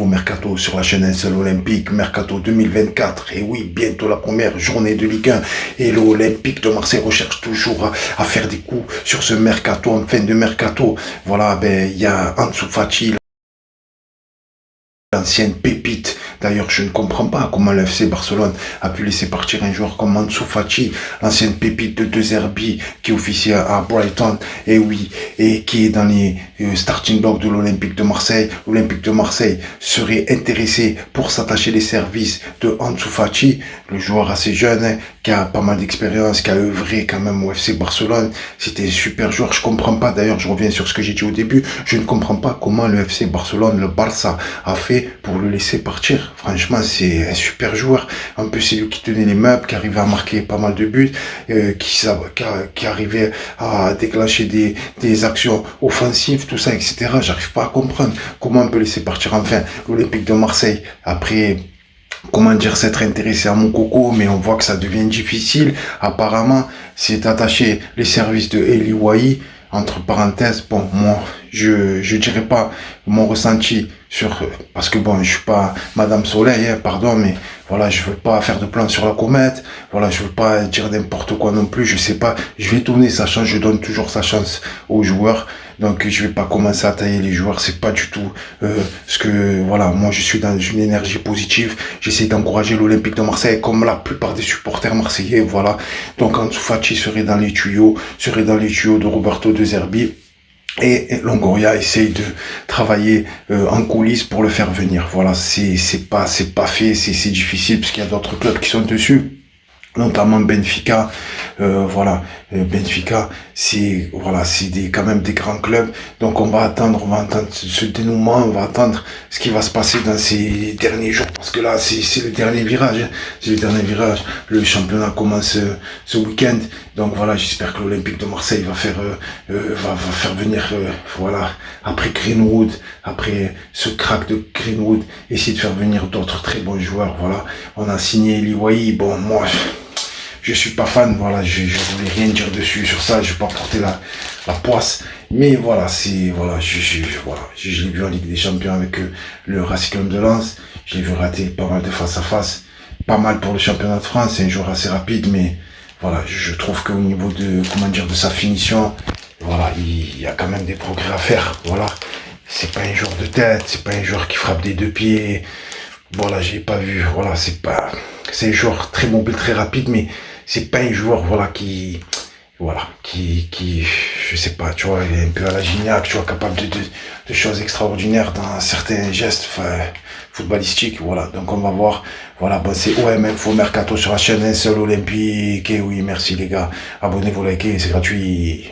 Mercato sur la chaîne Un Seul Olympique, Mercato 2024. Et oui, bientôt la première journée de Ligue 1. Et l'Olympique de Marseille recherche toujours à faire des coups sur ce Mercato, en fin de Mercato. Voilà, il y a Ansu Fati, l'ancienne pépite. D'ailleurs, je ne comprends pas comment le FC Barcelone a pu laisser partir un joueur comme Ansu Fati, l'ancienne pépite de De Zerbi, qui officie à Brighton, et oui, et qui est dans les starting blocks de l'Olympique de Marseille. L'Olympique de Marseille serait intéressé pour s'attacher les services de Ansu Fati, le joueur assez jeune, hein, qui a pas mal d'expérience, qui a œuvré quand même au FC Barcelone. C'était un super joueur. Je comprends pas, d'ailleurs, je reviens sur ce que j'ai dit au début, je ne comprends pas comment le FC Barcelone, le Barça, a fait pour le laisser partir. Franchement, c'est un super joueur. En plus, c'est lui qui tenait les meubles, qui arrivait à marquer pas mal de buts, qui arrivait à déclencher des actions offensives, tout ça, etc. J'arrive pas à comprendre comment on peut laisser partir enfin l'Olympique de Marseille après, comment dire, s'être intéressé à mon coco, mais on voit que ça devient difficile. Apparemment, c'est attaché les services de Eli Wahi. Entre parenthèses, bon, moi, je dirais pas mon ressenti sur, parce que bon, je suis pas Madame Soleil, hein, pardon, mais voilà, je veux pas faire de plan sur la comète, voilà, je veux pas dire n'importe quoi non plus, je sais pas, je vais tourner sa chance, je donne toujours sa chance aux joueurs, donc je vais pas commencer à tailler les joueurs, c'est pas du tout ce que, voilà, moi je suis dans une énergie positive, j'essaie d'encourager l'Olympique de Marseille comme la plupart des supporters marseillais, voilà, donc Ansu Fati serait dans les tuyaux de Roberto De Zerbi. Et Longoria essaye de travailler en coulisses pour le faire venir. Voilà, c'est pas fait, c'est difficile parce qu'il y a d'autres clubs qui sont dessus, notamment Benfica. Voilà, Benfica, c'est quand même des grands clubs. Donc on va attendre ce dénouement, on va attendre ce qui va se passer dans ces derniers jours, parce que là c'est le dernier virage, hein. C'est le dernier virage. Le championnat commence ce week-end. Donc voilà, j'espère que l'Olympique de Marseille va faire venir voilà, après Greenwood, après ce crack de Greenwood, essayer de faire venir d'autres très bons joueurs. Voilà, on a signé Eli Wahi. Bon, moi je suis pas fan, voilà, je voulais rien dire dessus sur ça, je vais pas porter la poisse, mais voilà, je l'ai vu en Ligue des Champions avec le Racing Club de Lens, je l'ai vu rater pas mal de face à face, pas mal pour le championnat de France, c'est un joueur assez rapide, mais voilà, je trouve qu'au niveau de, comment dire, de sa finition, voilà, il y a quand même des progrès à faire, voilà, c'est pas un joueur de tête, c'est pas un joueur qui frappe des deux pieds, voilà, j'ai pas vu, voilà, c'est un joueur très mobile, très rapide, mais c'est pas un joueur, voilà, je sais pas, tu vois, il est un peu à la Gignac, tu vois, capable de choses extraordinaires dans certains gestes, footballistiques, voilà. Donc on va voir, voilà, bon, c'est OMF au Mercato sur la chaîne Un Seul Olympique, et oui, merci les gars, abonnez-vous, likez, c'est gratuit.